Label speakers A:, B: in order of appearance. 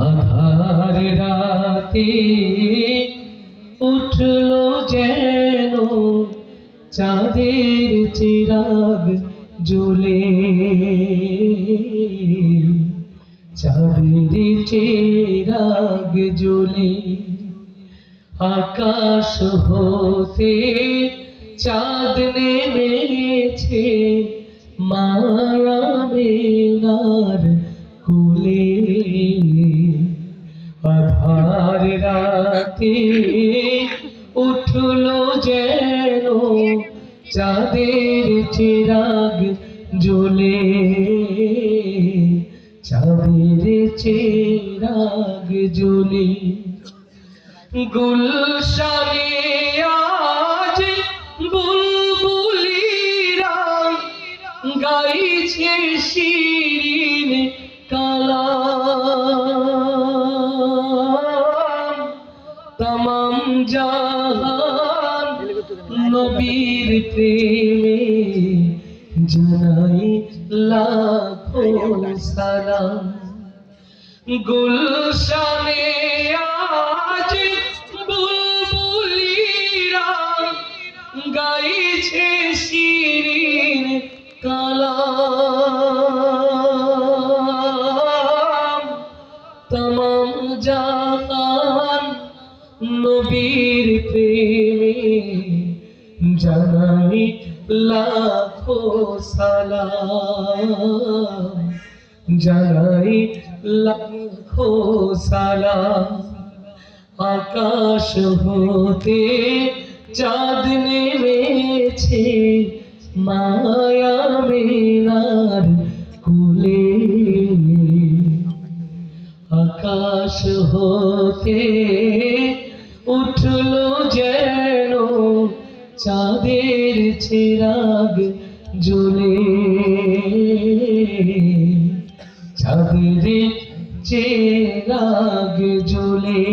A: আধার রাতে উঠলো যেন চাঁদের চিরাগ জ্বলে, চাঁদের চিরাগ জ্বলে। আকাশ হতে চাঁদ নেমেছে মায়া মেঘার কোলে। আধার রাতে উঠলো যেন চাঁদের চিরাগ জ্বলে, চাঁদের চিরাগ জ্বলে। গুলশানে আজ বুলবুলিরা গাইছে শিরিন কালাম। তমাম জাহান নবীর প্রেমে জানাই লাখো সালাম। গুলশানে আজ বুলবুলিরা গাইছে শিরিন কালাম। তমাম জাহান নবীর প্রেমে জানাই লাখো সালাম, জানাই লাখো সালাম। আকাশ হতে চাঁদ নেমেছে মায়া মেঘার কোলে। আকাশ হতে উঠলো যেন চাঁদের চিরাগ জ্বলে, চাঁদের চিরাগ জ্বলে।